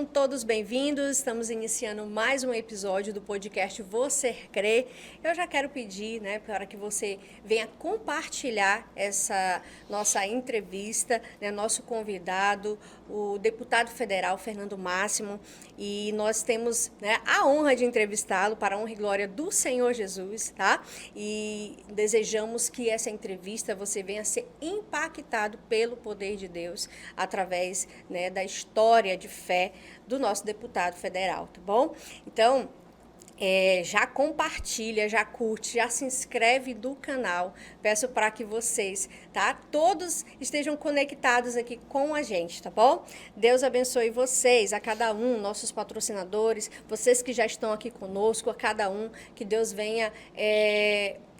Sejam todos bem-vindos. Estamos iniciando mais um episódio do podcast Você Crê. Eu já quero pedir, para que você venha compartilhar essa nossa entrevista, nosso convidado, o deputado federal Fernando Máximo, e nós temos a honra de entrevistá-lo para a honra e glória do Senhor Jesus, tá? E desejamos que essa entrevista você venha a ser impactado pelo poder de Deus através da história de fé do nosso deputado federal, tá bom? Então, já compartilha, já curte, já se inscreve no canal. Peço para que vocês, todos estejam conectados aqui com a gente, tá bom? Deus abençoe vocês, a cada um, nossos patrocinadores, vocês que já estão aqui conosco, a cada um, que Deus venha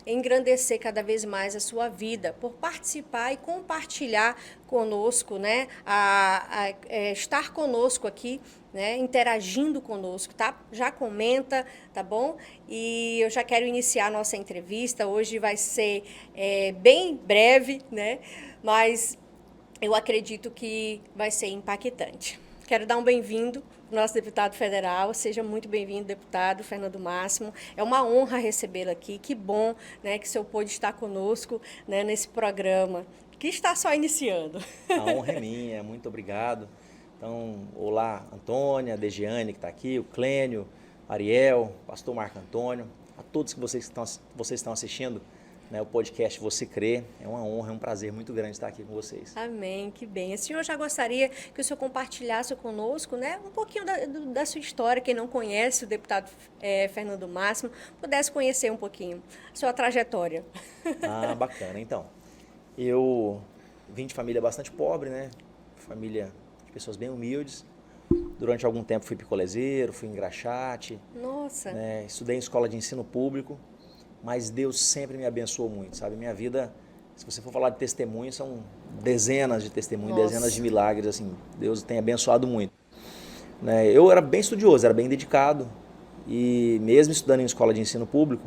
engrandecer cada vez mais a sua vida, por participar e compartilhar conosco, estar conosco aqui, interagindo conosco, tá? Já comenta, tá bom? E eu já quero iniciar a nossa entrevista. Hoje vai ser bem breve, mas eu acredito que vai ser impactante. Quero dar um bem-vindo ao nosso deputado federal. Seja muito bem-vindo, deputado Fernando Máximo. É uma honra recebê-lo aqui. Que bom, que o senhor pôde estar conosco, nesse programa, que está só iniciando. A honra é minha, muito obrigado. Então, olá, Antônia, Degiane, que está aqui, o Clênio, Ariel, pastor Marco Antônio, a todos que vocês estão assistindo, o podcast Você Crê. É uma honra, é um prazer muito grande estar aqui com vocês. Amém, que bem. O senhor já gostaria que o senhor compartilhasse conosco, um pouquinho da sua história, quem não conhece o deputado Fernando Máximo, pudesse conhecer um pouquinho a sua trajetória. Ah, bacana. Então, eu vim de família bastante pobre, família de pessoas bem humildes. Durante algum tempo fui picolezeiro, fui engraxate. Nossa! Estudei em escola de ensino público. Mas Deus sempre me abençoou muito, sabe? Minha vida, se você for falar de testemunhos, são dezenas de testemunhos, dezenas de milagres, assim. Deus tem abençoado muito. Eu era bem estudioso, era bem dedicado. E mesmo estudando em escola de ensino público,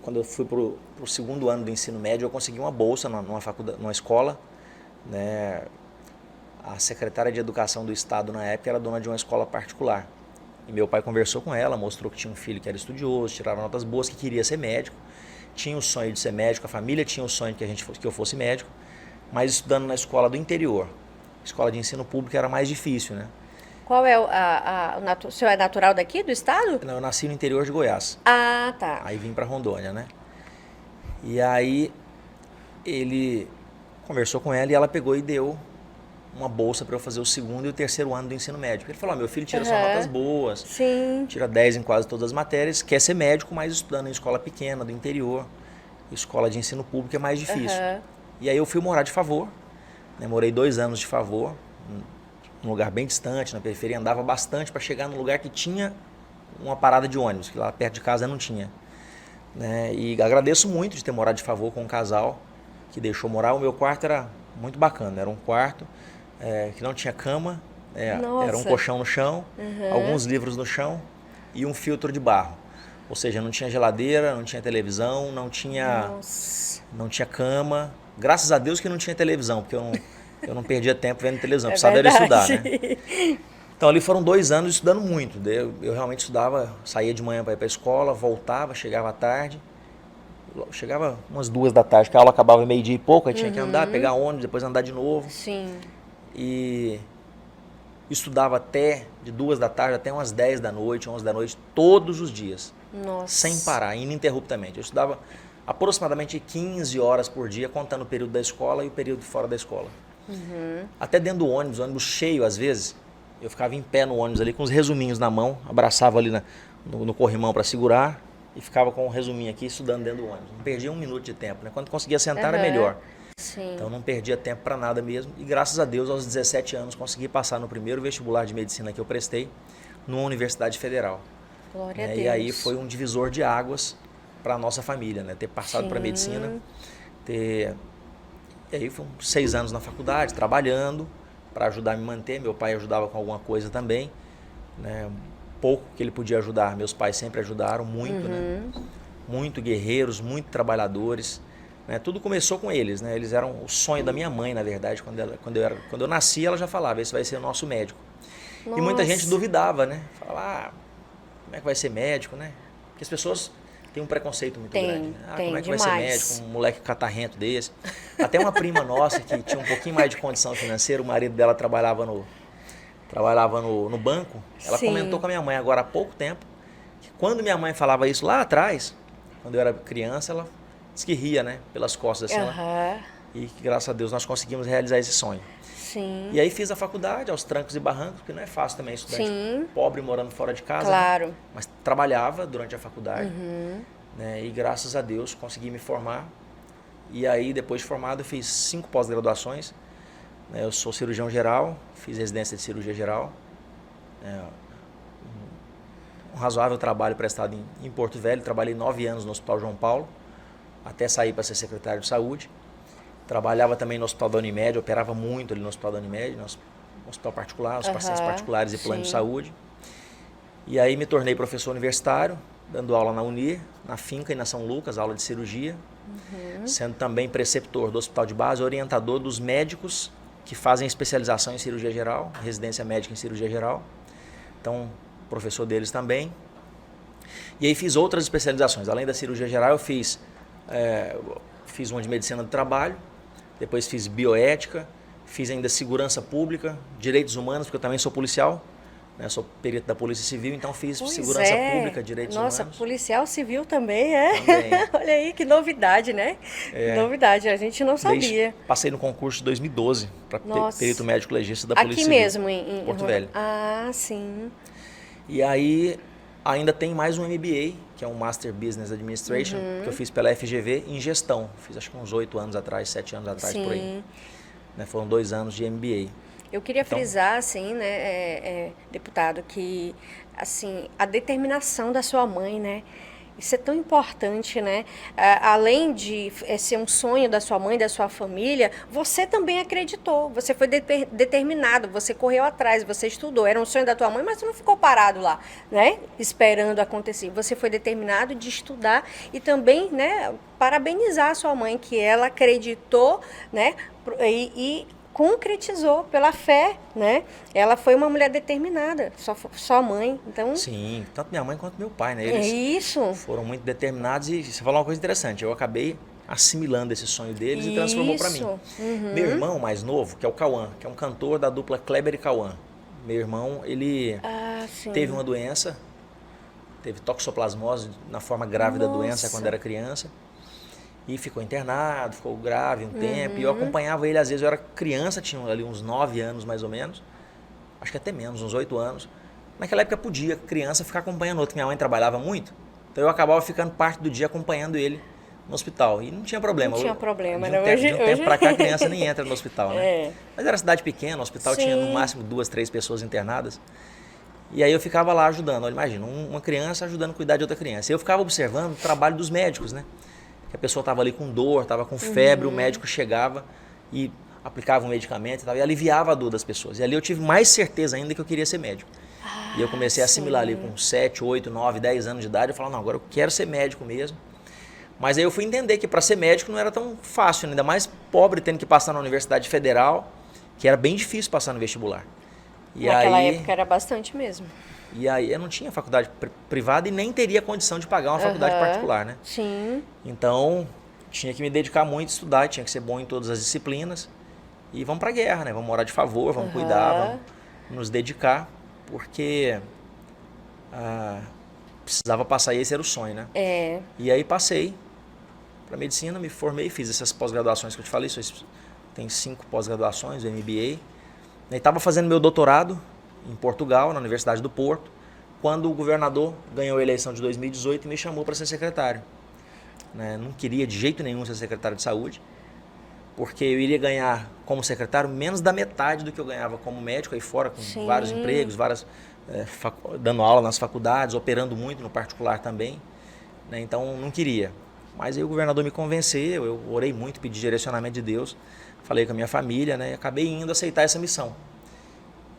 quando eu fui para o segundo ano do ensino médio, eu consegui uma bolsa numa escola. A secretária de Educação do Estado, na época, era dona de uma escola particular. E meu pai conversou com ela, mostrou que tinha um filho que era estudioso, tirava notas boas, que queria ser médico. Tinha o sonho de ser médico, a família tinha o sonho que eu fosse médico, mas estudando na escola do interior. Escola de ensino público era mais difícil, Qual é o senhor é natural daqui, do estado? Não, eu nasci no interior de Goiás. Ah, tá. Aí vim para Rondônia, E aí ele conversou com ela e ela pegou e deu uma bolsa para eu fazer o segundo e o terceiro ano do ensino médio. Ele falou, meu filho tira só notas boas, sim, tira 10 em quase todas as matérias, quer ser médico, mas estudando em escola pequena, do interior, escola de ensino público é mais difícil. E aí eu fui morar de Favor, morei 2 anos de Favor, num lugar bem distante, na periferia, andava bastante para chegar num lugar que tinha uma parada de ônibus, que lá perto de casa não tinha. E agradeço muito de ter morado de Favor com um casal que deixou morar. O meu quarto era muito bacana, era um quarto que não tinha cama, era um colchão no chão, alguns livros no chão e um filtro de barro. Ou seja, não tinha geladeira, não tinha televisão, não tinha cama. Graças a Deus que não tinha televisão, porque eu não perdia tempo vendo televisão, precisava era estudar. Então ali foram 2 anos estudando muito. Eu realmente estudava, saía de manhã para ir para a escola, voltava, chegava à tarde. Chegava umas 2 da tarde, que a aula acabava meio-dia e pouco, aí tinha que andar, pegar ônibus, depois andar de novo. Sim. E estudava de 2 da tarde até umas 10 da noite, 11 da noite, todos os dias. Nossa. Sem parar, ininterruptamente. Eu estudava aproximadamente 15 horas por dia, contando o período da escola e o período fora da escola. Até dentro do ônibus cheio às vezes, eu ficava em pé no ônibus ali com os resuminhos na mão, abraçava ali no corrimão para segurar e ficava com um resuminho aqui estudando dentro do ônibus. Não perdia 1 minuto de tempo, Quando conseguia sentar era melhor. Sim. Então não perdia tempo para nada mesmo. E graças a Deus, aos 17 anos, consegui passar no primeiro vestibular de medicina que eu prestei numa universidade federal. Glória a Deus. E aí foi um divisor de águas para a nossa família, Ter passado para medicina. E aí foram 6 anos na faculdade, trabalhando para ajudar a me manter. Meu pai ajudava com alguma coisa também. Pouco que ele podia ajudar, meus pais sempre ajudaram muito, Muito guerreiros, muito trabalhadores. Tudo começou com eles, Eles eram o sonho da minha mãe, na verdade. Quando eu nasci, ela já falava, esse vai ser o nosso médico. E muita gente Nossa. duvidava, né? Falava, como é que vai ser médico, né? Porque as pessoas têm um preconceito muito grande. Né? Como é que vai ser médico, um moleque catarrento desse? Até uma prima nossa que tinha um pouquinho mais de condição financeira, o marido dela trabalhava no banco. Ela comentou com a minha mãe agora há pouco tempo, que quando minha mãe falava isso lá atrás, quando eu era criança, ela disse que ria, né? Pelas costas assim. E que, graças a Deus, nós conseguimos realizar esse sonho. Sim. E aí fiz a faculdade, aos trancos e barrancos, porque não é fácil também estudante pobre morando fora de casa. Claro. Né? Mas trabalhava durante a faculdade. Né? E graças a Deus consegui me formar. E aí, depois de formado, eu fiz 5 pós-graduações. Né? Eu sou cirurgião geral, fiz residência de cirurgia geral. Um razoável trabalho prestado em Porto Velho. Trabalhei 9 anos no Hospital João Paulo, até sair para ser secretário de saúde. Trabalhava também no Hospital da Unimed, operava muito ali no Hospital da Unimed, no hospital particular, os pacientes particulares e plano de saúde. E aí me tornei professor universitário, dando aula na Unir, na Finca e na São Lucas, aula de cirurgia, sendo também preceptor do hospital de base, orientador dos médicos que fazem especialização em cirurgia geral, residência médica em cirurgia geral. Então, professor deles também. E aí fiz outras especializações. Além da cirurgia geral, eu fiz uma de medicina do trabalho, depois fiz bioética, fiz ainda segurança pública, direitos humanos, porque eu também sou policial, né? Sou perito da Polícia Civil, então fiz segurança pública, direitos humanos. Nossa, policial civil também é? Também. Olha aí, que novidade, né? Que novidade, a gente não sabia. Passei no concurso de 2012 para perito médico legista da Polícia Civil. Aqui mesmo, em Porto Velho. Ah, sim. E aí ainda tem mais um MBA, que é um Master Business Administration, que eu fiz pela FGV em gestão. Fiz acho que uns 8 anos atrás, 7 anos atrás, por aí. Né, foram 2 anos de MBA. Eu queria frisar, assim, né, deputado, que assim, a determinação da sua mãe, né? Isso é tão importante, né? Além de ser um sonho da sua mãe, da sua família, você também acreditou, você foi determinado, você correu atrás, você estudou. Era um sonho da tua mãe, mas você não ficou parado lá, né? Esperando acontecer. Você foi determinado de estudar e também, né, parabenizar a sua mãe, que ela acreditou, né? E concretizou pela fé, né? Ela foi uma mulher determinada, sua mãe, então... Sim, tanto minha mãe quanto meu pai, né? Eles foram muito determinados e você falou uma coisa interessante, eu acabei assimilando esse sonho deles e transformou para mim. Meu irmão mais novo, que é o Cauã, que é um cantor da dupla Kleber e Cauã. Meu irmão, ele teve uma doença, teve toxoplasmose na forma grave da doença quando era criança. E ficou internado, ficou grave um tempo. E eu acompanhava ele, às vezes eu era criança, tinha ali uns 9 anos mais ou menos. Acho que até menos, uns 8 anos. Naquela época podia, criança, ficar acompanhando outro. Minha mãe trabalhava muito, então eu acabava ficando parte do dia acompanhando ele no hospital. E não tinha problema. Não tinha problema, né? De um tempo pra cá a criança nem entra no hospital, né? Mas era cidade pequena, o hospital tinha no máximo 2, 3 pessoas internadas. E aí eu ficava lá ajudando. Olha, imagina, uma criança ajudando a cuidar de outra criança. E eu ficava observando o trabalho dos médicos, né? Que a pessoa estava ali com dor, estava com febre, o médico chegava e aplicava um medicamento e tal, e aliviava a dor das pessoas. E ali eu tive mais certeza ainda que eu queria ser médico. E eu comecei a assimilar ali com 7, 8, 9, 10 anos de idade. Eu falava, não, agora eu quero ser médico mesmo. Mas aí eu fui entender que para ser médico não era tão fácil, ainda mais pobre, tendo que passar na Universidade Federal, que era bem difícil passar no vestibular. E naquela época era bastante mesmo. E aí eu não tinha faculdade privada e nem teria condição de pagar uma faculdade particular, né? Sim. Então, tinha que me dedicar muito a estudar, tinha que ser bom em todas as disciplinas. E vamos pra guerra, né? Vamos morar de favor, vamos cuidar, vamos nos dedicar, porque precisava passar e esse era o sonho, né? E aí passei pra medicina, me formei, fiz essas pós-graduações que eu te falei, tem 5 pós-graduações, o MBA. E estava fazendo meu doutorado em Portugal, na Universidade do Porto, quando o governador ganhou a eleição de 2018 e me chamou para ser secretário. Né? Não queria de jeito nenhum ser secretário de saúde, porque eu iria ganhar como secretário menos da metade do que eu ganhava como médico aí fora, com vários empregos, dando aula nas faculdades, operando muito no particular também. Né? Então não queria. Mas aí o governador me convenceu, eu orei muito, pedi direcionamento de Deus, falei com a minha família, né? E acabei indo aceitar essa missão.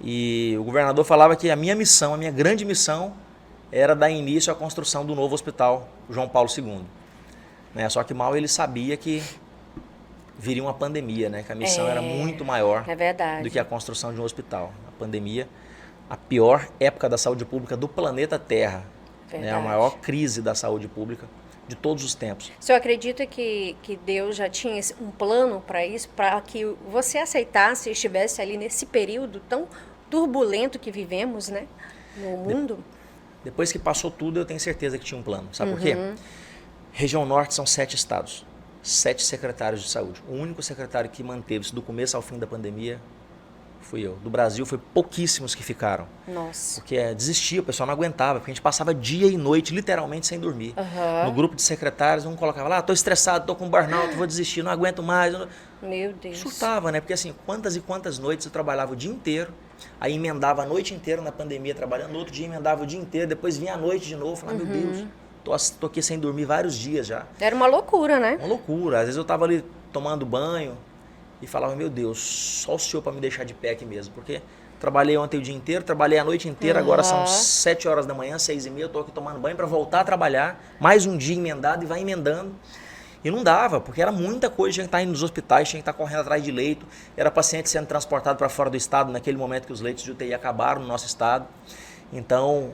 E o governador falava que a minha missão, a minha grande missão, era dar início à construção do novo hospital João Paulo II. Né? Só que mal ele sabia que viria uma pandemia, né? Que a missão era muito maior do que a construção de um hospital. A pandemia a pior época da saúde pública do planeta Terra. Verdade. Né? A maior crise da saúde pública de todos os tempos. O senhor acredita que Deus já tinha um plano para isso, para que você aceitasse e estivesse ali nesse período tão turbulento que vivemos, né, no mundo? Depois que passou tudo, eu tenho certeza que tinha um plano. Sabe por quê? Região Norte são 7 estados, 7 secretários de saúde. O único secretário que manteve-se do começo ao fim da pandemia fui eu. Do Brasil, foi pouquíssimos que ficaram. Nossa. Porque desistia, o pessoal não aguentava, porque a gente passava dia e noite, literalmente, sem dormir. No grupo de secretários, um colocava lá, tô estressado, tô com burnout, vou desistir, não aguento mais. Meu Deus. Surtava, né? Porque assim, quantas e quantas noites eu trabalhava o dia inteiro, aí emendava a noite inteira na pandemia trabalhando, no outro dia emendava o dia inteiro, depois vinha à noite de novo, falava, meu Deus, tô aqui sem dormir vários dias já. Era uma loucura, né? Uma loucura. Às vezes eu tava ali tomando banho e falava, meu Deus, só o senhor para me deixar de pé aqui mesmo, porque trabalhei ontem o dia inteiro, trabalhei a noite inteira, agora são 7 horas da manhã, 6h30, eu tô aqui tomando banho para voltar a trabalhar, mais um dia emendado e vai emendando. E não dava, porque era muita coisa, tinha que estar indo nos hospitais, tinha que estar correndo atrás de leito, era paciente sendo transportado para fora do estado naquele momento que os leitos de UTI acabaram no nosso estado. Então,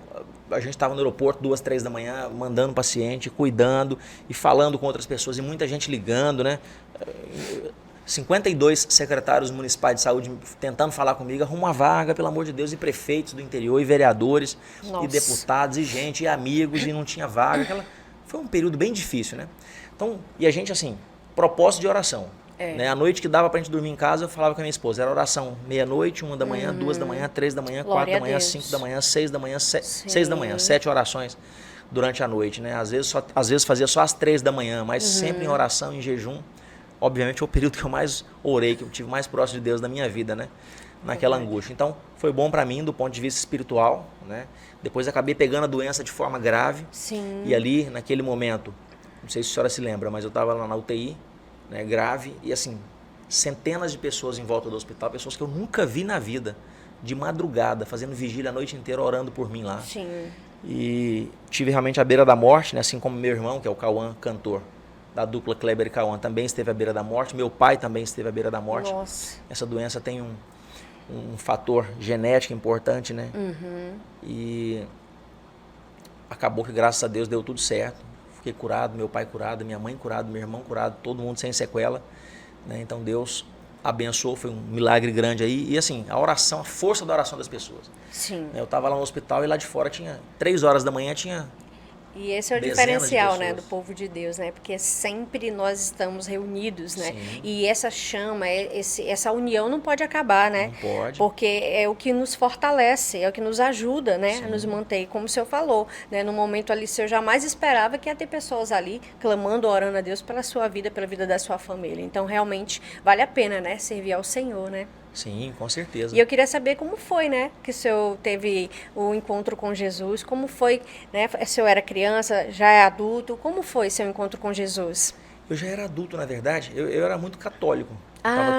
a gente estava no aeroporto 2, 3 da manhã, mandando paciente, cuidando e falando com outras pessoas, e muita gente ligando, né? 52 secretários municipais de saúde tentando falar comigo, arruma uma vaga, pelo amor de Deus, e prefeitos do interior, e vereadores, e deputados, e gente, e amigos, e não tinha vaga. Foi um período bem difícil, né? Então, e a gente, assim, propósito de oração. Né? A noite que dava pra gente dormir em casa, eu falava com a minha esposa, era oração meia-noite, 1 da manhã, 2 da manhã, 3 da manhã, 4 da manhã, 5 da manhã, 6 da manhã, 6 da manhã, 7 orações durante a noite, né? Às vezes fazia só às 3 da manhã, mas sempre em oração, em jejum. Obviamente, foi o período que eu mais orei, que eu tive mais próximo de Deus da minha vida, né? Naquela angústia. Então, foi bom para mim do ponto de vista espiritual, né? Depois acabei pegando a doença de forma grave. Sim. E ali, naquele momento, não sei se a senhora se lembra, mas eu estava lá na UTI, né, grave, e assim, centenas de pessoas em volta do hospital, pessoas que eu nunca vi na vida, de madrugada, fazendo vigília a noite inteira, orando por mim lá. Sim. E tive realmente à beira da morte, né, assim como meu irmão, que é o Cauã, cantor da dupla Kleber e Cauã, também esteve à beira da morte, meu pai também esteve à beira da morte. Nossa. Essa doença tem um fator genético importante, né? E acabou que, graças a Deus, deu tudo certo. Fiquei curado, meu pai curado, minha mãe curado, meu irmão curado, todo mundo sem sequela, né? Então Deus abençoou, foi um milagre grande aí. E assim, a oração, a força da oração das pessoas. Sim. Eu estava lá no hospital e lá de fora tinha, 3 horas da manhã tinha... E esse é o diferencial, né, do povo de Deus, né? Porque sempre nós estamos reunidos, né? Sim. E essa chama, essa união não pode acabar, né? Não pode. Porque é o que nos fortalece, é o que nos ajuda, né? Sim. A nos manter, como o senhor falou, né? No momento ali, o senhor jamais esperava que ia ter pessoas ali clamando, orando a Deus pela sua vida, pela vida da sua família. Então, realmente, vale a pena, né? Servir ao Senhor, né? Sim, com certeza. E eu queria saber como foi, né, que o senhor teve o encontro com Jesus, como foi, né, o senhor era criança, já é adulto, como foi seu encontro com Jesus? Eu já era adulto, na verdade, eu era muito católico.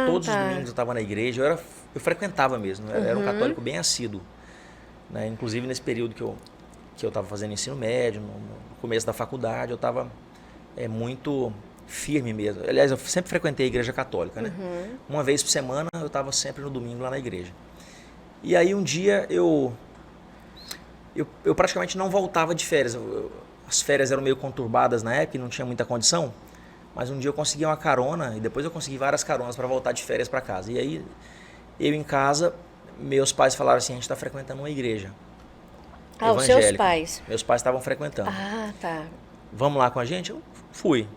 Todos os domingos eu estava na igreja, eu frequentava mesmo, eu era um católico bem assíduo. Né? Inclusive nesse período que eu estava fazendo ensino médio, no começo da faculdade, eu estava muito... firme mesmo. Aliás, eu sempre frequentei a igreja católica, né? Uma vez por semana eu estava sempre no domingo lá na igreja. E aí um dia eu praticamente não voltava de férias. As férias eram meio conturbadas na época e não tinha muita condição. Mas um dia eu consegui uma carona e depois eu consegui várias caronas para voltar de férias para casa. E aí eu em casa, meus pais falaram assim, a gente está frequentando uma igreja evangélica. Os seus pais? Meus pais estavam frequentando. Ah, tá. Vamos lá com a gente? Eu fui.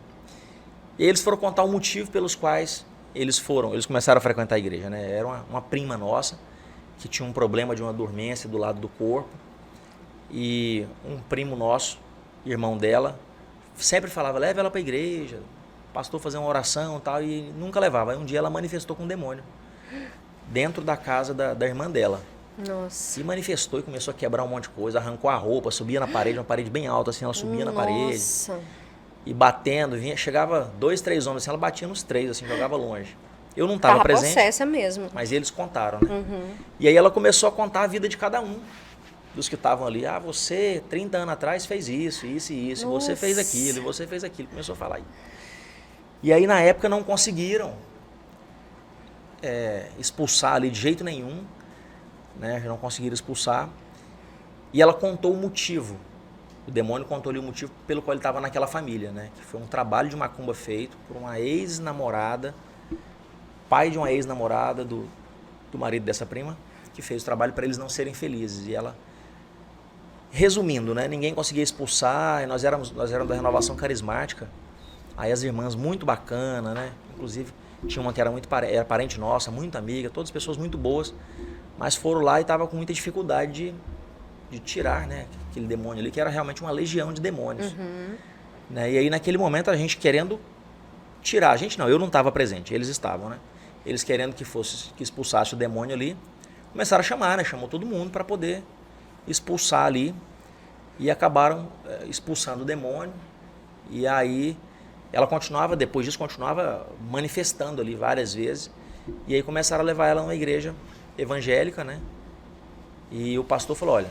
E eles foram contar o motivo pelos quais eles começaram a frequentar a igreja, né? Era uma prima nossa que tinha um problema de uma dormência do lado do corpo e um primo nosso, irmão dela, sempre falava, leva ela para a igreja, pastor fazer uma oração e tal, e nunca levava. Aí um dia ela manifestou com um demônio dentro da casa da irmã dela. Nossa. Se manifestou e começou a quebrar um monte de coisa, arrancou a roupa, subia na parede, uma parede bem alta assim, ela subia na parede. Nossa. E batendo, chegava 2, 3 homens, assim, ela batia nos 3, assim, jogava longe. Eu não estava presente, possessa mesmo. mas eles contaram, né? E aí ela começou a contar a vida de cada um dos que estavam ali. Ah, você, 30 anos atrás, fez isso, isso e isso, você fez aquilo, e você fez aquilo. Começou a falar aí. E aí, na época, não conseguiram expulsar ali de jeito nenhum. né? Já não conseguiram expulsar. E ela contou o motivo. O demônio contou-lhe o motivo pelo qual ele estava naquela família, né? Que foi um trabalho de macumba feito por uma ex-namorada, pai de uma ex-namorada do marido dessa prima, que fez o trabalho para eles não serem felizes. E ela, resumindo, né? Ninguém conseguia expulsar, e nós éramos da Renovação Carismática. Aí as irmãs muito bacana, né? Inclusive tinha uma que era era parente nossa, muito amiga, todas pessoas muito boas, mas foram lá e estavam com muita dificuldade de tirar, né, aquele demônio ali, que era realmente uma legião de demônios. Né? E aí naquele momento a gente querendo tirar, a gente não, eu não estava presente, eles estavam, né? Eles querendo que expulsasse o demônio ali, começaram a chamar, né? Chamou todo mundo para poder expulsar ali e acabaram expulsando o demônio. E aí ela continuava, depois disso continuava manifestando ali várias vezes, e aí começaram a levar ela a uma igreja evangélica, né? E o pastor falou, olha,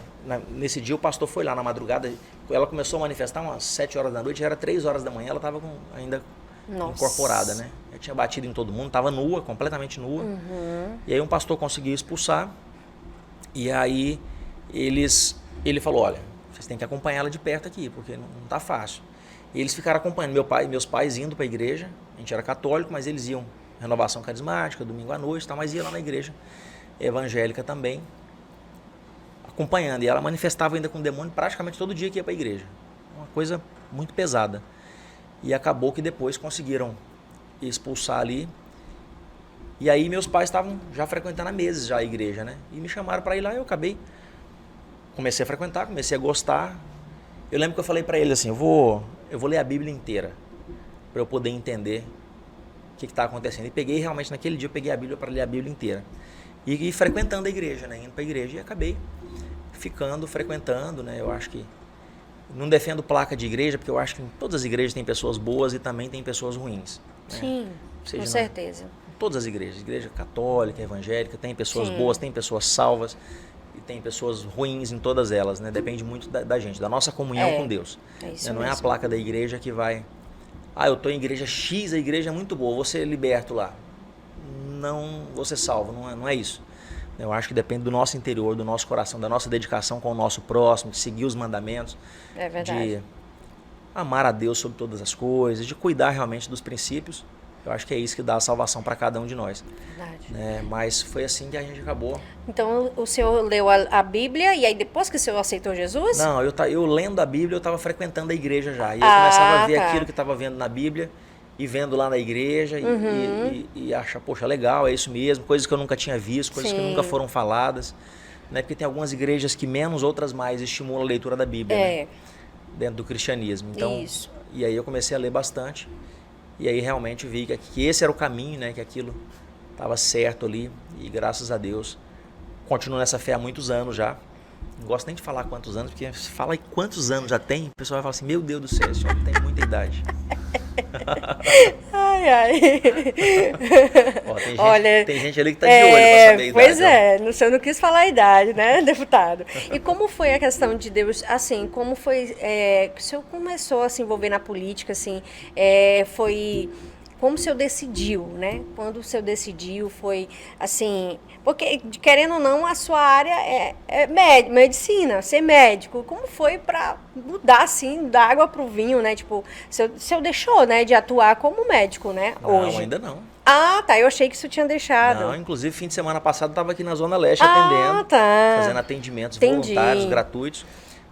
nesse dia o pastor foi lá na madrugada, ela começou a manifestar umas 7 horas da noite, já era 3 horas da manhã, ela estava ainda incorporada, né? Ela tinha batido em todo mundo, estava nua, completamente nua. E aí um pastor conseguiu expulsar, e aí ele falou, olha, vocês têm que acompanhar ela de perto aqui, porque não está fácil. E eles ficaram acompanhando, meus pais indo para a igreja, a gente era católico, mas eles iam Renovação Carismática, domingo à noite, mas ia lá na igreja evangélica também, acompanhando. E ela manifestava ainda com o demônio praticamente todo dia que ia para a igreja. Uma coisa muito pesada. E acabou que depois conseguiram expulsar ali. E aí meus pais estavam já frequentando há meses já a igreja, né? E me chamaram para ir lá e eu comecei a frequentar, comecei a gostar. Eu lembro que eu falei para eles assim, eu vou ler a Bíblia inteira para eu poder entender o que está acontecendo. E peguei realmente, naquele dia eu peguei a Bíblia para ler a Bíblia inteira. E frequentando a igreja, né? Indo para a igreja, e acabei frequentando, né? Eu acho que não defendo placa de igreja, porque eu acho que em todas as igrejas tem pessoas boas e também tem pessoas ruins. Né? Sim, com certeza. Todas as igrejas, igreja católica, evangélica, tem pessoas boas, tem pessoas salvas e tem pessoas ruins em todas elas, né? Depende muito da gente, da nossa comunhão com Deus. Isso não é a placa da igreja que vai... eu estou em igreja X, a igreja é muito boa, vou ser liberto lá. Não vou ser salvo, não é isso. Eu acho que depende do nosso interior, do nosso coração, da nossa dedicação com o nosso próximo, de seguir os mandamentos. É verdade. De amar a Deus sobre todas as coisas, de cuidar realmente dos princípios. Eu acho que é isso que dá a salvação para cada um de nós. Verdade. Né? Mas foi assim que a gente acabou. Então o senhor leu a Bíblia e aí depois que o senhor aceitou Jesus? Não, eu lendo a Bíblia, eu estava frequentando a igreja já. E eu começava a ver aquilo que estava vendo na Bíblia e vendo lá na igreja e achar, poxa, legal, é isso mesmo, coisas que eu nunca tinha visto, coisas que nunca foram faladas, né? Porque tem algumas igrejas que menos, outras mais, estimulam a leitura da Bíblia, né? Dentro do cristianismo. Então, e aí eu comecei a ler bastante, e aí realmente vi que esse era o caminho, né? Que aquilo estava certo ali, e graças a Deus, continuo nessa fé há muitos anos já. Não gosto nem de falar quantos anos, porque se fala aí quantos anos já tem, o pessoal vai falar assim, meu Deus do céu, esse homem tem muita idade. Tem gente ali que tá de olho pra saber a idade. Pois é, o senhor não quis falar a idade, né, deputado? E como foi a questão de Deus, assim, como foi, o senhor começou a se envolver na política, assim, foi... Como o senhor decidiu, né? Quando o senhor decidiu, foi assim... Porque, querendo ou não, a sua área é medicina, ser médico. Como foi para mudar, assim, da água para o vinho, né? Tipo, o senhor deixou, né, de atuar como médico, né, hoje? Não, ainda não. Ah, tá. Eu achei que isso tinha deixado. Não, inclusive, fim de semana passado, eu estava aqui na Zona Leste atendendo. Fazendo atendimentos voluntários, gratuitos.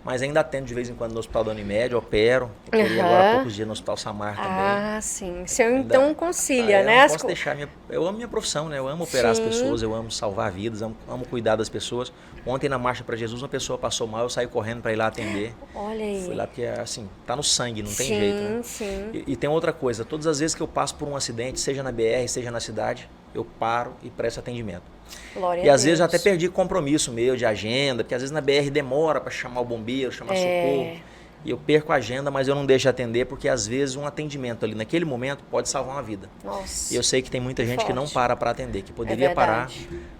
Mas ainda atendo de vez em quando no Hospital da Unimed, opero. Operei agora há poucos dias no Hospital Samar também. Ah, sim. O senhor então concilia, né? Eu não posso deixar. Eu amo minha profissão, né? Eu amo operar as pessoas, eu amo salvar vidas, amo cuidar das pessoas. Ontem na Marcha para Jesus, uma pessoa passou mal, eu saí correndo para ir lá atender. Olha aí. Fui lá porque, assim, tá no sangue, não tem jeito, né? Sim. E tem outra coisa, todas as vezes que eu passo por um acidente, seja na BR, seja na cidade, eu paro e presto atendimento. Glória e a às vezes eu Deus. até perdi compromisso meu de agenda, porque às vezes na BR demora para chamar o bombeiro, chamar socorro. E eu perco a agenda, mas eu não deixo de atender, porque às vezes um atendimento ali naquele momento pode salvar uma vida. Nossa. E eu sei que tem muita gente que não para atender, que poderia parar,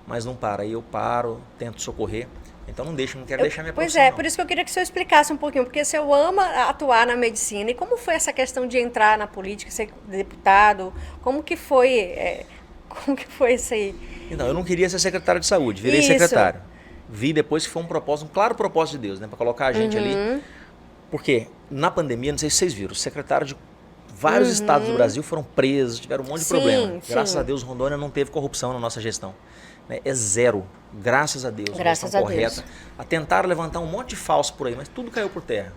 mas não para. E eu paro, tento socorrer. Então não quero deixar minha profissão. Pois é, por isso que eu queria que o senhor explicasse um pouquinho, porque o senhor ama atuar na medicina. E como foi essa questão de entrar na política, ser deputado? Como que foi isso aí? Não, eu não queria ser secretário de saúde, virei secretário. vi depois que foi um claro propósito de Deus, né? Para colocar a gente ali. Porque na pandemia, não sei se vocês viram, os secretários de vários estados do Brasil foram presos, tiveram um monte de problema. Graças a Deus, Rondônia não teve corrupção na nossa gestão. Né? É zero. Graças a Deus. Graças a Deus. Tentaram levantar um monte de falso por aí, mas tudo caiu por terra.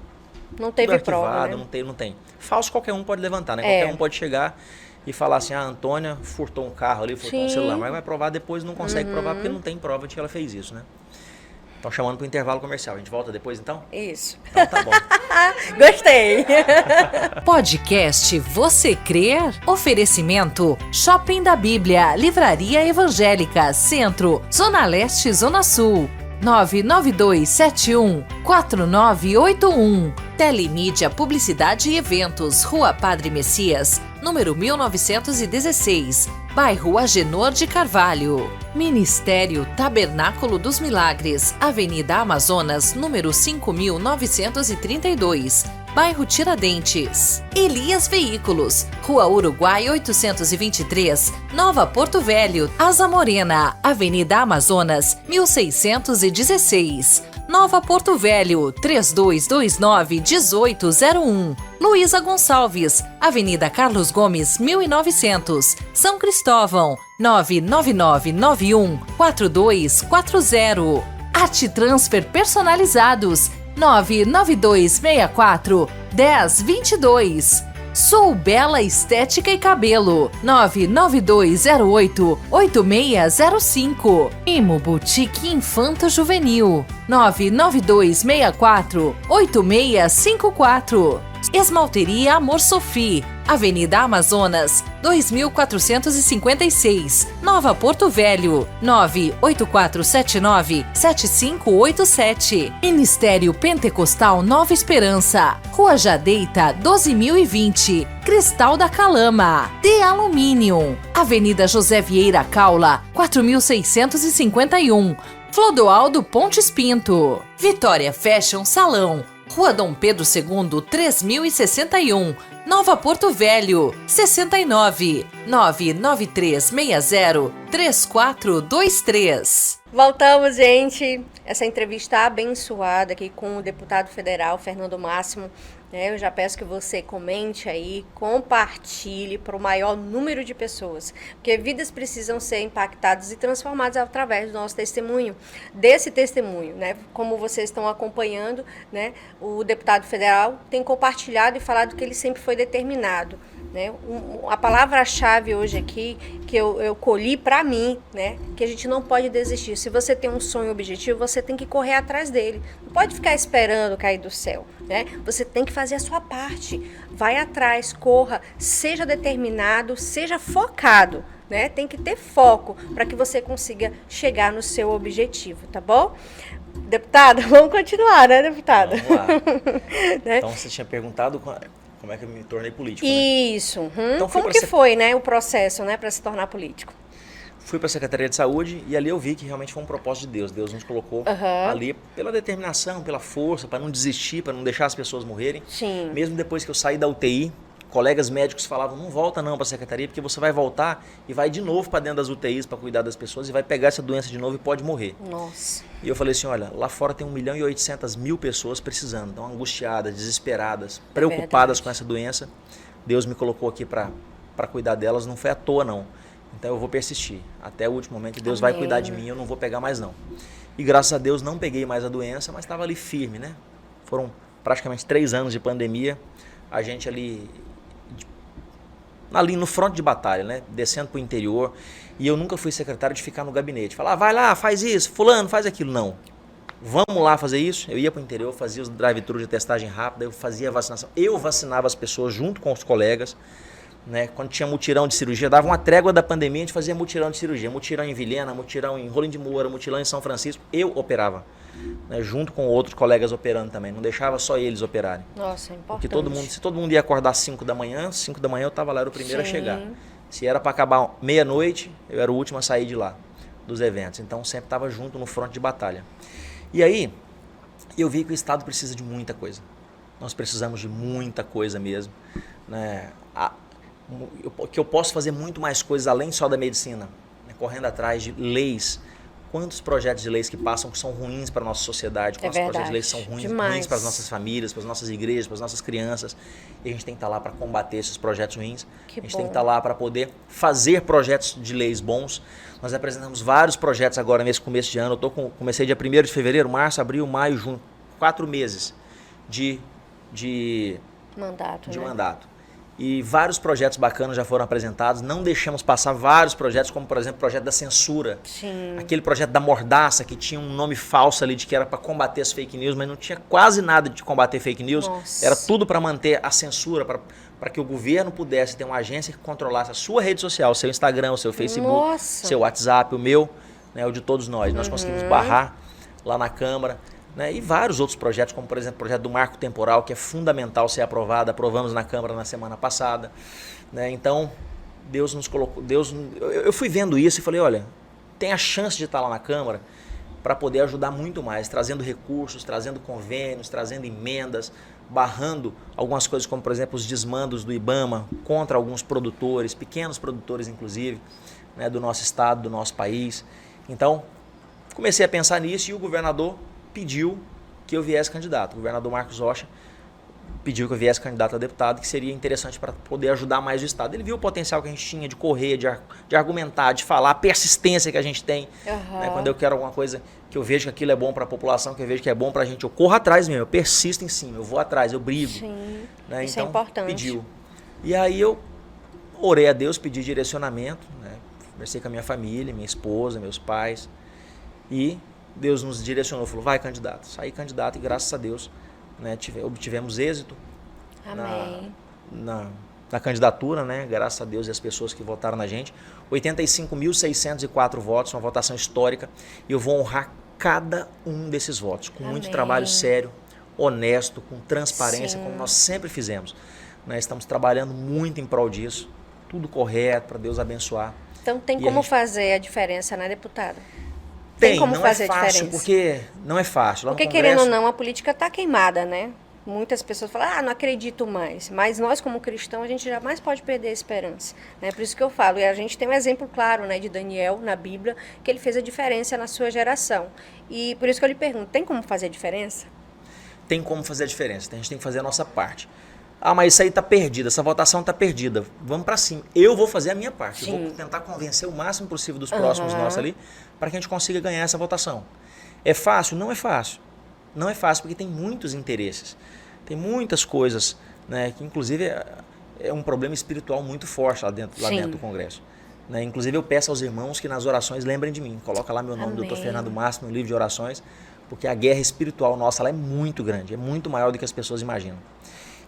Não teve prova, né? Não tem. Falso qualquer um pode levantar, né? Qualquer um pode chegar e falar assim, a Antônia furtou um carro ali, furtou um celular. Mas vai provar depois, não consegue provar porque não tem prova de que ela fez isso, né? Estão chamando para o intervalo comercial. A gente volta depois, então? Isso. Então tá bom. Gostei. Podcast Você Crer? Oferecimento Shopping da Bíblia, Livraria Evangélica, Centro, Zona Leste e Zona Sul. 992714981. Telemídia, Publicidade e Eventos, Rua Padre Messias, número 1916, bairro Agenor de Carvalho. Ministério Tabernáculo dos Milagres, Avenida Amazonas, número 5932, bairro Tiradentes. Elias Veículos, Rua Uruguai 823, Nova Porto Velho, Asa Morena, Avenida Amazonas, 1616. Nova Porto Velho, 3229-1801. Luísa Gonçalves, Avenida Carlos Gomes, 1900. São Cristóvão, 99991-4240. AtiTransfer Personalizados, 99264-1022. Sou Bela Estética e Cabelo, 99208-8605. Imo Boutique Infanto Juvenil, 99264-8654. Esmalteria Amor Sophie, Avenida Amazonas, 2456, Nova Porto Velho, 98479-7587. Ministério Pentecostal Nova Esperança, Rua Jadeita, 12.020, Cristal da Calama. De Alumínio, Avenida José Vieira Caula, 4651, Clodoaldo Pontes Pinto. Vitória Fashion Salão, Rua Dom Pedro II, 3061, Nova Porto Velho, 69 993603423. Voltamos, gente. Essa entrevista abençoada aqui com o deputado federal Fernando Máximo. Eu já peço que você comente aí, compartilhe para o maior número de pessoas, porque vidas precisam ser impactadas e transformadas através do nosso testemunho, desse testemunho, né? Como vocês estão acompanhando, né? O deputado federal tem compartilhado e falado que ele sempre foi determinado. Né? A palavra-chave hoje aqui, que eu colhi para mim, né? Que a gente não pode desistir. Se você tem um sonho, um objetivo, você tem que correr atrás dele. Não pode ficar esperando cair do céu. Né? Você tem que fazer a sua parte. Vai atrás, corra, seja determinado, seja focado. Né? Tem que ter foco para que você consiga chegar no seu objetivo, tá bom? Deputada, vamos continuar, né, deputada? Vamos lá. Né? Então, você tinha perguntado como é que eu me tornei político, né? Isso. Então, como que foi, né, o processo, né, para se tornar político? Fui para a Secretaria de Saúde e ali eu vi que realmente foi um propósito de Deus. Deus nos colocou ali pela determinação, pela força, para não desistir, para não deixar as pessoas morrerem. Sim. Mesmo depois que eu saí da UTI, colegas médicos falavam, não volta não para a secretaria, porque você vai voltar e vai de novo para dentro das UTIs para cuidar das pessoas e vai pegar essa doença de novo e pode morrer. Nossa. E eu falei assim, olha, lá fora tem 1.800.000 pessoas precisando, estão angustiadas, desesperadas, preocupadas com essa doença. Deus me colocou aqui para cuidar delas, não foi à toa não. Então eu vou persistir. Até o último momento Deus vai cuidar de mim, eu não vou pegar mais não. E graças a Deus não peguei mais a doença, mas estava ali firme, né? Foram praticamente 3 anos de pandemia, a gente ali no fronte de batalha, né? Descendo para o interior. E eu nunca fui secretário de ficar no gabinete. Falar, vai lá, faz isso, fulano, faz aquilo. Não. Vamos lá fazer isso. Eu ia para o interior, fazia os drive-thru de testagem rápida, eu fazia a vacinação. Eu vacinava as pessoas junto com os colegas. Né? Quando tinha mutirão de cirurgia, dava uma trégua da pandemia, a gente fazia mutirão de cirurgia. Mutirão em Vilhena, mutirão em Rolim de Moura, mutirão em São Francisco. Eu operava. Né? Junto com outros colegas operando também. Não deixava só eles operarem. Nossa, é importante. Porque se todo mundo ia acordar às 5 da manhã, 5 da manhã eu estava lá, era o primeiro a chegar. Se era para acabar meia-noite, eu era o último a sair de lá, dos eventos. Então sempre estava junto no fronte de batalha. E aí, eu vi que o Estado precisa de muita coisa. Nós precisamos de muita coisa mesmo. Né? Que eu posso fazer muito mais coisas além só da medicina. Né? Correndo atrás de leis Quantos projetos de leis que passam que são ruins para a nossa sociedade, quantos projetos de leis que são ruins para as nossas famílias, para as nossas igrejas, para as nossas crianças. E a gente tem que estar lá para combater esses projetos ruins. A gente tem que estar lá para poder fazer projetos de leis bons. Nós apresentamos vários projetos agora nesse começo de ano. Comecei dia 1º de fevereiro, março, abril, maio, junho. 4 meses de mandato. E vários projetos bacanas já foram apresentados. Não deixamos passar vários projetos, como, por exemplo, o projeto da censura. Sim. Aquele projeto da mordaça, que tinha um nome falso ali de que era para combater as fake news, mas não tinha quase nada de combater fake news. Nossa. Era tudo para manter a censura, para que o governo pudesse ter uma agência que controlasse a sua rede social, o seu Instagram, o seu Facebook, seu WhatsApp, o meu, né, o de todos nós. Nós conseguimos barrar lá na Câmara. Né, e vários outros projetos, como por exemplo o projeto do marco temporal, que é fundamental ser aprovado, aprovamos na Câmara na semana passada. Né, então, Deus nos colocou, eu fui vendo isso e falei, olha, tem a chance de estar lá na Câmara para poder ajudar muito mais, trazendo recursos, trazendo convênios, trazendo emendas, barrando algumas coisas como, por exemplo, os desmandos do IBAMA contra alguns produtores, pequenos produtores inclusive, né, do nosso estado, do nosso país. Então, comecei a pensar nisso e o governador pediu que eu viesse candidato. O governador Marcos Rocha pediu que eu viesse candidato a deputado, que seria interessante para poder ajudar mais o Estado. Ele viu o potencial que a gente tinha de correr, de argumentar, de falar, a persistência que a gente tem. Né? Quando eu quero alguma coisa que eu vejo que aquilo é bom para a população, que eu vejo que é bom para a gente, eu corro atrás mesmo, eu persisto em cima, eu vou atrás, eu brigo. Sim, né? isso então, é importante. Pediu. E aí eu orei a Deus, pedi direcionamento, né? Conversei com a minha família, minha esposa, meus pais, e Deus nos direcionou, falou, vai candidato. Saí candidato e graças a Deus, né, obtivemos êxito. Amém. Na candidatura, né, graças a Deus e as pessoas que votaram na gente. 85.604 votos, uma votação histórica. E eu vou honrar cada um desses votos, com muito trabalho sério, honesto, com transparência, como nós sempre fizemos. Né, estamos trabalhando muito em prol disso, tudo correto, para Deus abençoar. Então tem como fazer a diferença, né, deputado? Tem como não fazer é fácil, a diferença. Porque não é fácil. Lá porque, no Congresso, querendo ou não, a política está queimada, né? Muitas pessoas falam, não acredito mais. Mas nós, como cristãos, a gente jamais pode perder a esperança. Né? Por isso que eu falo. E a gente tem um exemplo claro, né, de Daniel, na Bíblia, que ele fez a diferença na sua geração. E por isso que eu lhe pergunto, tem como fazer a diferença? Tem como fazer a diferença. A gente tem que fazer a nossa parte. Ah, mas isso aí está perdido, essa votação está perdida. Vamos para cima. Eu vou fazer a minha parte. Sim. Eu vou tentar convencer o máximo possível dos próximos nossos ali, para que a gente consiga ganhar essa votação. É fácil? Não é fácil. Não é fácil porque tem muitos interesses. Tem muitas coisas, né, que inclusive é um problema espiritual muito forte lá dentro do Congresso. Né? Inclusive eu peço aos irmãos que nas orações lembrem de mim. Coloca lá meu nome, Dr. Fernando Márcio, no livro de orações, porque a guerra espiritual nossa ela é muito grande, é muito maior do que as pessoas imaginam.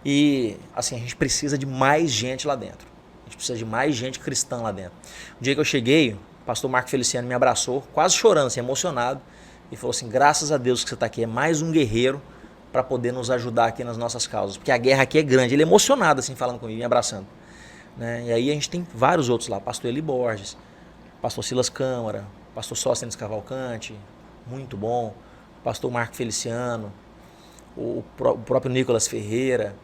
E, assim, a gente precisa de mais gente lá dentro. A gente precisa de mais gente cristã lá dentro. O dia que eu cheguei, o pastor Marco Feliciano me abraçou, quase chorando, assim, emocionado, e falou assim, graças a Deus que você está aqui, é mais um guerreiro para poder nos ajudar aqui nas nossas causas. Porque a guerra aqui é grande. Ele é emocionado, assim, falando comigo, me abraçando. Né? E aí a gente tem vários outros lá, pastor Eli Borges, pastor Silas Câmara, pastor Sóstenes Cavalcante, muito bom, pastor Marco Feliciano, o próprio Nicolas Ferreira,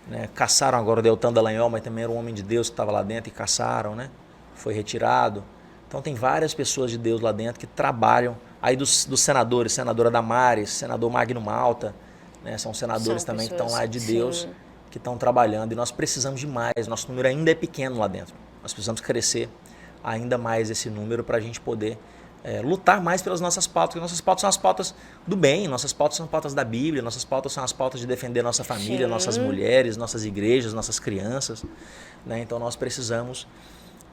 né? Caçaram agora o Deltan Dallagnol, mas também era um homem de Deus que estava lá dentro e caçaram, né? Foi retirado. Então tem várias pessoas de Deus lá dentro que trabalham. Aí dos senadores, senadora Damares, senador Magno Malta, né? São senadores também que estão lá de Deus, que estão trabalhando. E nós precisamos de mais, nosso número ainda é pequeno lá dentro. Nós precisamos crescer ainda mais esse número para a gente poder lutar mais pelas nossas pautas, porque nossas pautas são as pautas do bem, nossas pautas são pautas da Bíblia, nossas pautas são as pautas de defender nossa família, nossas mulheres, nossas igrejas, nossas crianças, né? Então nós precisamos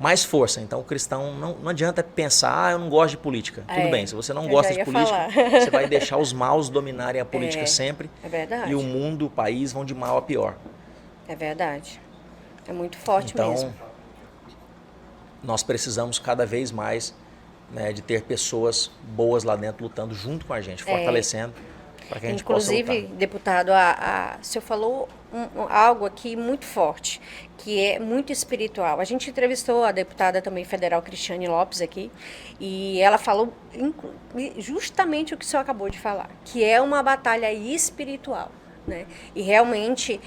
mais força. Então o cristão não adianta pensar, eu não gosto de política. Tudo bem, se você não gosta de política, você vai deixar os maus dominarem a política sempre. É verdade. E o mundo, o país vão de mal a pior. É verdade. É muito forte mesmo. Então, nós precisamos cada vez mais, né, de ter pessoas boas lá dentro lutando junto com a gente, fortalecendo, para que a gente possa lutar. Inclusive, deputado, o senhor falou algo aqui muito forte, que é muito espiritual. A gente entrevistou a deputada também federal Cristiane Lopes aqui, e ela falou justamente o que o senhor acabou de falar, que é uma batalha espiritual, né? E realmente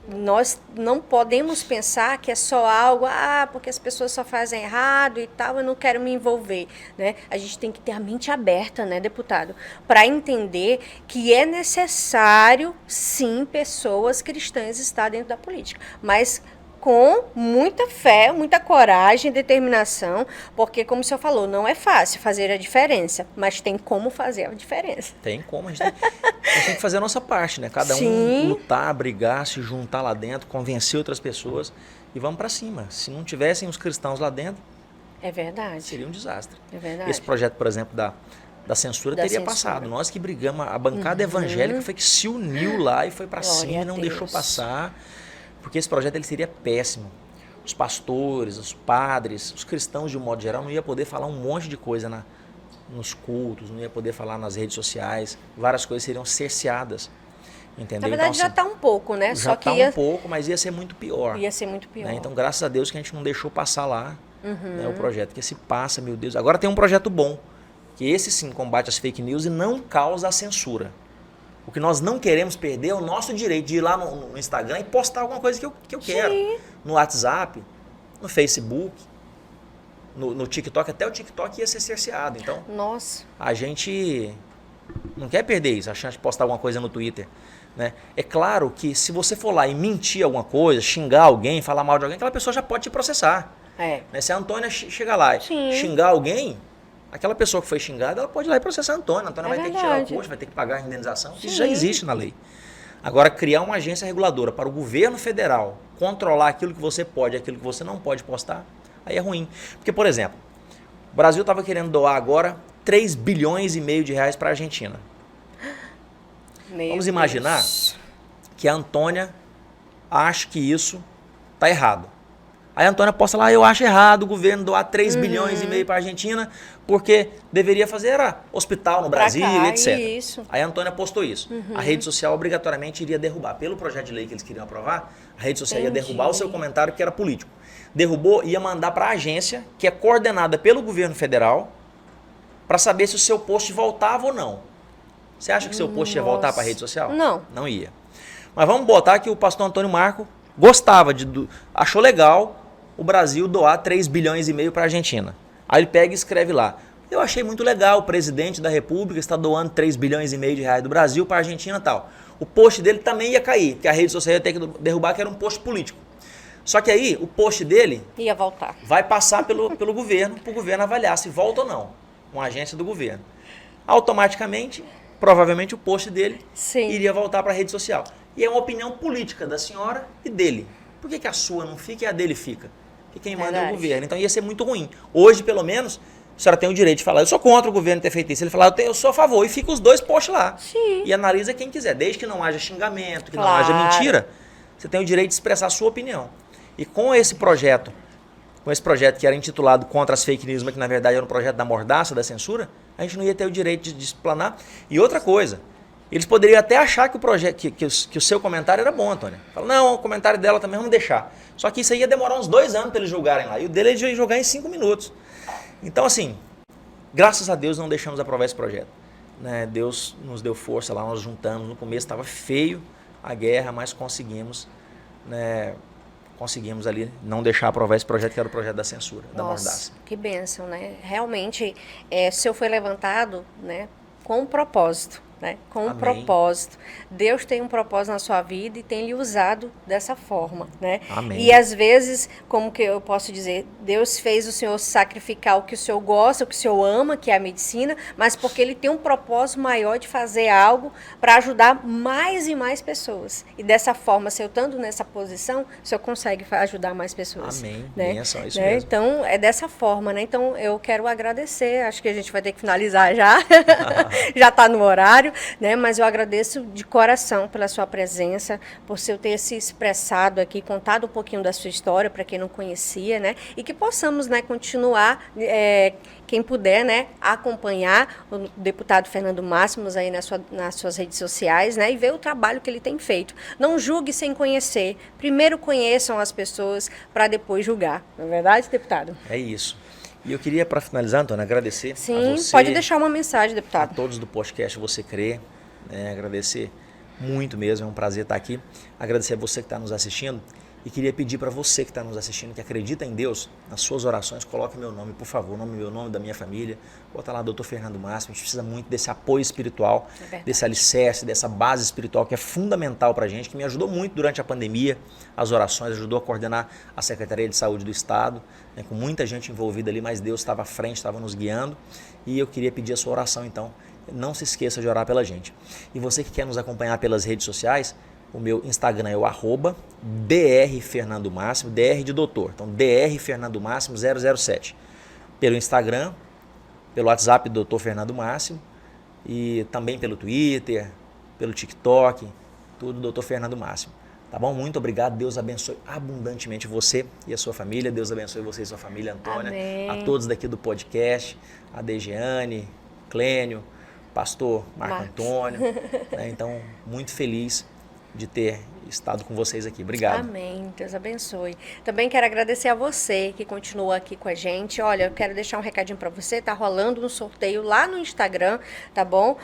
nós não podemos pensar que é só algo, porque as pessoas só fazem errado e tal, eu não quero me envolver, né? A gente tem que ter a mente aberta, né, deputado, para entender que é necessário, sim, pessoas cristãs estar dentro da política, mas com muita fé, muita coragem, determinação, porque, como o senhor falou, não é fácil fazer a diferença, mas tem como fazer a diferença. Tem como, a gente tem que fazer a nossa parte, né? Cada um lutar, brigar, se juntar lá dentro, convencer outras pessoas e vamos para cima. Se não tivessem os cristãos lá dentro, é verdade. Seria um desastre. É verdade. Esse projeto, por exemplo, da censura teria passado. Nós que brigamos, a bancada evangélica foi que se uniu lá e foi para cima e não deixou passar. Porque esse projeto ele seria péssimo. Os pastores, os padres, os cristãos de um modo geral não ia poder falar um monte de coisa nos cultos, não ia poder falar nas redes sociais, várias coisas seriam cerceadas. Entendeu? Na verdade, então, já está um pouco, né? Já está um pouco, mas ia ser muito pior. Ia ser muito pior. Né? Então, graças a Deus que a gente não deixou passar lá né, o projeto. Porque se passa, meu Deus. Agora tem um projeto bom, que esse sim combate as fake news e não causa a censura. O que nós não queremos perder é o nosso direito de ir lá no Instagram e postar alguma coisa que eu quero. No WhatsApp, no Facebook, no TikTok. Até o TikTok ia ser cerceado. Então, nossa, a gente não quer perder isso, a chance de postar alguma coisa no Twitter. Né? É claro que se você for lá e mentir alguma coisa, xingar alguém, falar mal de alguém, aquela pessoa já pode te processar. Né? Se a Antônia chegar lá e xingar alguém, aquela pessoa que foi xingada, ela pode ir lá e processar a Antônia. A Antônia vai ter que tirar o custo, vai ter que pagar a indenização. Isso já existe na lei. Agora, criar uma agência reguladora para o governo federal controlar aquilo que você pode e aquilo que você não pode postar, aí é ruim. Porque, por exemplo, o Brasil estava querendo doar agora 3 bilhões e meio de reais para a Argentina. Vamos imaginar que a Antônia acha que isso está errado. Aí a Antônia posta lá, eu acho errado o governo doar 3 bilhões e meio para a Argentina, porque deveria fazer hospital no Brasil, etc. Isso. Aí a Antônia postou isso. A rede social obrigatoriamente iria derrubar. Pelo projeto de lei que eles queriam aprovar, a rede social ia derrubar o seu comentário que era político. Derrubou e ia mandar para a agência, que é coordenada pelo governo federal, para saber se o seu post voltava ou não. Você acha que seu post ia voltar para a rede social? Não. Não ia. Mas vamos botar que o pastor Antônio Marco gostava, achou legal o Brasil doar 3 bilhões e meio para a Argentina. Aí ele pega e escreve lá. Eu achei muito legal, o presidente da República está doando 3 bilhões e meio de reais do Brasil para a Argentina e tal. O post dele também ia cair, porque a rede social ia ter que derrubar, que era um post político. Só que aí, o post dele ia voltar. Vai passar pelo governo, para o governo avaliar se volta ou não. Uma agência do governo. Automaticamente, provavelmente o post dele iria voltar para a rede social. E é uma opinião política da senhora e dele. Por que a sua não fica e a dele fica? Porque quem manda é o governo. Então ia ser muito ruim. Hoje, pelo menos, a senhora tem o direito de falar, eu sou contra o governo ter feito isso. Ele fala, eu sou a favor. E fica os dois posts lá. E analisa quem quiser. Desde que não haja xingamento, que não haja mentira, você tem o direito de expressar a sua opinião. E com esse projeto que era intitulado Contra as Fake News, mas que na verdade era um projeto da mordaça, da censura, a gente não ia ter o direito de explanar. E outra coisa, eles poderiam até achar que o projeto, que o seu comentário era bom, Antônia. Fala, não, o comentário dela também vamos deixar. Só que isso aí ia demorar uns 2 anos para eles julgarem lá. E o dele eles iam jogar em 5 minutos. Então, assim, graças a Deus não deixamos aprovar esse projeto. Né? Deus nos deu força lá, nós juntamos. No começo estava feio a guerra, mas conseguimos, né? Conseguimos ali não deixar aprovar esse projeto, que era o projeto da censura, da mordaça. Que bênção, né? Realmente, o senhor foi levantado, né, com um propósito. Né? Com um propósito. Deus tem um propósito na sua vida e tem lhe usado dessa forma. Né? Amém. E às vezes, como que eu posso dizer, Deus fez o senhor sacrificar o que o senhor gosta, o que o senhor ama, que é a medicina, mas porque ele tem um propósito maior de fazer algo para ajudar mais e mais pessoas. E dessa forma, se eu estando nessa posição, o senhor consegue ajudar mais pessoas. Amém. Né? Benção, isso mesmo. Então, é dessa forma. Né? Então, eu quero agradecer. Acho que a gente vai ter que finalizar já. Já está no horário. Né? Mas eu agradeço de coração pela sua presença, por você ter se expressado aqui, contado um pouquinho da sua história para quem não conhecia, né? E que possamos, né, continuar, quem puder, né, acompanhar o deputado Fernando Máximos aí nas suas redes sociais, né, e ver o trabalho que ele tem feito. Não julgue sem conhecer. Primeiro conheçam as pessoas para depois julgar. Não é verdade, deputado? É isso. E eu queria, para finalizar, Antônia, agradecer a você. Pode deixar uma mensagem, deputado. A todos do podcast Você Crê, né, agradecer Muito mesmo, é um prazer estar aqui. Agradecer a você que está nos assistindo e queria pedir para você que está nos assistindo, que acredita em Deus, nas suas orações, coloque meu nome, por favor, meu nome da minha família. Bota lá, Dr. Fernando Máximo. A gente precisa muito desse apoio espiritual, desse alicerce, dessa base espiritual que é fundamental para a gente, que me ajudou muito durante a pandemia, as orações, ajudou a coordenar a Secretaria de Saúde do Estado, né, com muita gente envolvida ali, mas Deus estava à frente, estava nos guiando, e eu queria pedir a sua oração, então. Não se esqueça de orar pela gente. E você que quer nos acompanhar pelas redes sociais, o meu Instagram é o @drfernandomáximo, DR de doutor. Então, drfernandomáximo 007. Pelo Instagram, pelo WhatsApp do Dr. Fernando Máximo e também pelo Twitter, pelo TikTok, tudo Dr. Fernando Máximo. Tá bom? Muito obrigado. Deus abençoe abundantemente você e a sua família. Deus abençoe você e sua família, Antônia. Amém. A todos daqui do podcast, a Dejeane, Clênio, pastor Marco Antônio, né? Então, muito feliz de ter estado com vocês aqui. Obrigado. Amém. Deus abençoe. Também quero agradecer a você que continua aqui com a gente. Olha, eu quero deixar um recadinho para você. Tá rolando um sorteio lá no Instagram, tá bom?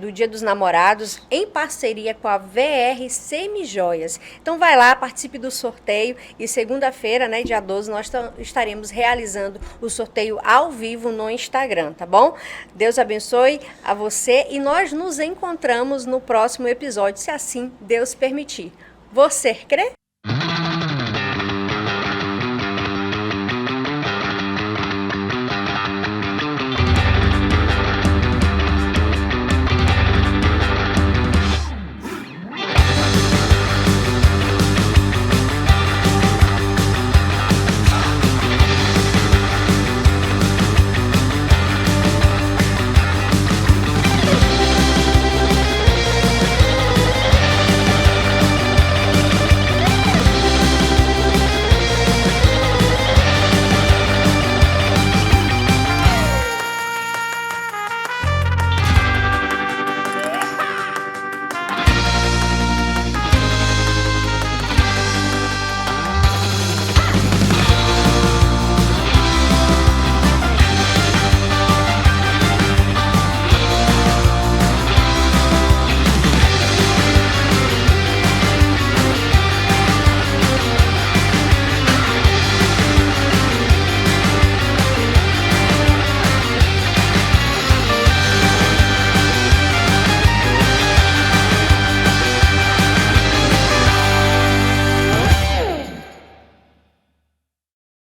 Do Dia dos Namorados, em parceria com a VR Semijoias. Então vai lá, participe do sorteio e segunda-feira, né, dia 12, nós estaremos realizando o sorteio ao vivo no Instagram, tá bom? Deus abençoe a você e nós nos encontramos no próximo episódio, se assim Deus permitir. Você crê?